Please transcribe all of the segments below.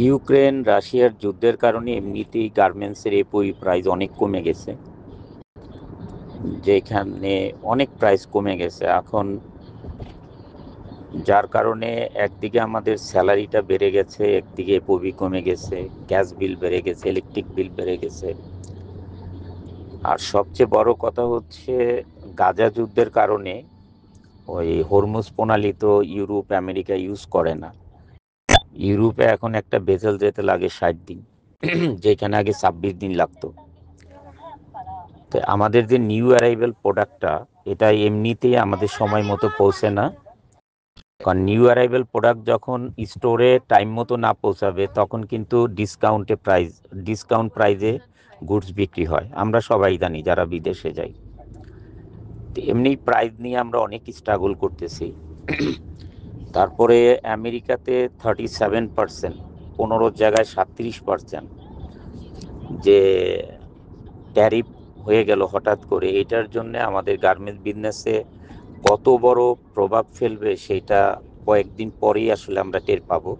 Ukraine রাশিয়ার যুদ্ধের কারণে এমনিতেই গার্মেন্টসের এপই প্রাইস অনেক কমে গেছে, যেখানে অনেক প্রাইস কমে গেছে এখন, যার কারণে একদিকে আমাদের স্যালারিটা বেড়ে গেছে, একদিকে এপবি কমে গেছে, গ্যাস বিল বেড়ে গেছে, ইলেকট্রিক বিল বেড়ে গেছে। আর সবচেয়ে বড় কথা হচ্ছে গাজা যুদ্ধের কারণে ওই হরমুজ প্রণালী তো ইউরোপ আমেরিকা ইউজ করে না। ইউরোপে এখন একটা ভেসেল যেতে লাগে 60 দিন, যেখানে আগে 26 দিন লাগতো। তো আমাদের যে নিউ অ্যারাইভেল প্রোডাক্টটা, এটা এমনিতেই আমাদের সময় মতো পৌঁছে না। কারণ নিউ অ্যারাইভেল প্রোডাক্ট যখন স্টোরে টাইম মতো না পৌঁছাবে তখন কিন্তু ডিসকাউন্ট প্রাইজে গুডস বিক্রি হয়। আমরা সবাই জানি যারা বিদেশে যাই। তো এমনি প্রাইস নিয়ে আমরা অনেক স্ট্রাগল করতেছি। তারপরে আমেরিকাতে 37%, 15 জায়গায় 37% যে ট্যারিফ হয়ে গেল হঠাৎ করে, এটার জন্য আমাদের গার্মেন্টস বিজনেসে কত বড় প্রভাব ফেলবে সেটা কয়েকদিন পরেই আসলে আমরা টের পাবো।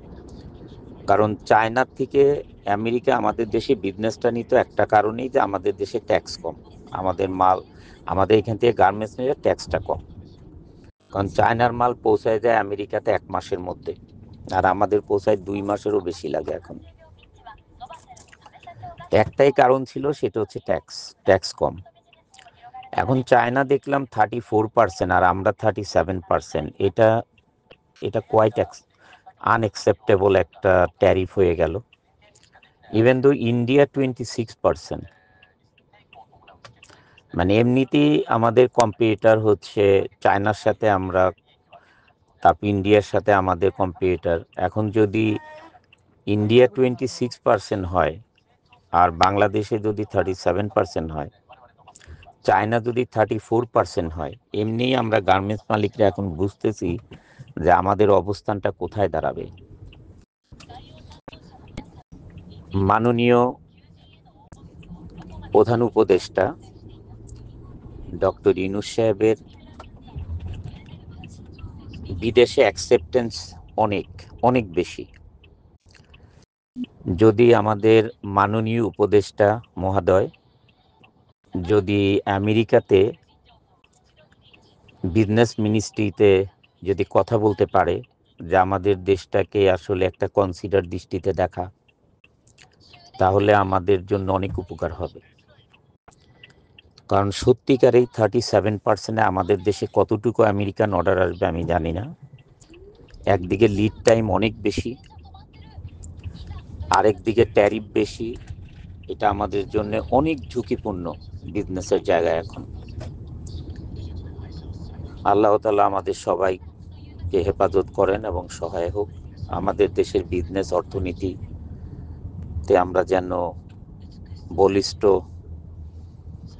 কারণ চায়নার থেকে আমেরিকা আমাদের দেশে বিজনেসটা নিত একটা কারণেই, যে আমাদের দেশে ট্যাক্স কম, আমাদের এখান থেকে গার্মেন্টস নিলে ট্যাক্সটা কম। কারণ চায়নার মাল পৌঁছায় যায় আমেরিকাতে 1 মাসের মধ্যে, আর আমাদের পৌঁছায় 2 মাসেরও বেশি লাগে। এখন একটাই কারণ ছিল, সেটা হচ্ছে ট্যাক্স কম। এখন চায়না দেখলাম 34% আর আমরা 37%। এটা এটা কোয়াইট আনএক্সেপ্টেবল একটা ট্যারিফ হয়ে গেল। Even though India 26%। মানে এমনিতেই আমাদের কম্পিটিটর হচ্ছে চায়নার সাথে আমরা, তারপর ইন্ডিয়ার সাথে আমাদের কম্পিটিটর। এখন যদি ইন্ডিয়া 26% হয় আর বাংলাদেশে যদি 37% হয়, চায়না যদি 34% হয়, এমনিই আমরা গার্মেন্টস মালিকরা এখন বুঝতেছি যে আমাদের অবস্থানটা কোথায় দাঁড়াবে। মাননীয় প্রধান উপদেষ্টা ডক্টর ইউনূস সাহেবের বিদেশে অ্যাকসেপ্টেন্স অনেক অনেক বেশি। যদি আমাদের মাননীয় উপদেষ্টা মহোদয় যদি আমেরিকাতে বিজনেস মিনিস্ট্রিতে যদি কথা বলতে পারে যে আমাদের দেশটাকে আসলে একটা কনসিডার দৃষ্টিতে দেখা, তাহলে আমাদের জন্য অনেক উপকার হবে। কারণ সত্যিকার এই 37%-এ আমাদের দেশে কতটুকু আমেরিকান অর্ডার আসবে আমি জানি না। একদিকে লিড টাইম অনেক বেশি, আরেকদিকে ট্যারিফ বেশি। এটা আমাদের জন্য অনেক ঝুঁকিপূর্ণ বিজনেসের জায়গায় এখন। আল্লাহ তাআলা আমাদের সবাইকে হেফাজত করেন এবং সহায় হোক। আমাদের দেশের বিজনেস অর্থনীতিতে আমরা যেন বলিষ্ঠ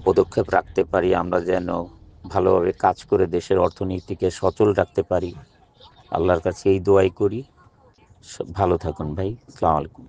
পদক্ষেপ রাখতে পারি, আমরা যেন ভালোভাবে কাজ করে দেশের অর্থনীতিকে সচল রাখতে পারি। আল্লাহর কাছে এই দোয়াই করি। ভালো থাকুন ভাই। আসসালামু আলাইকুম।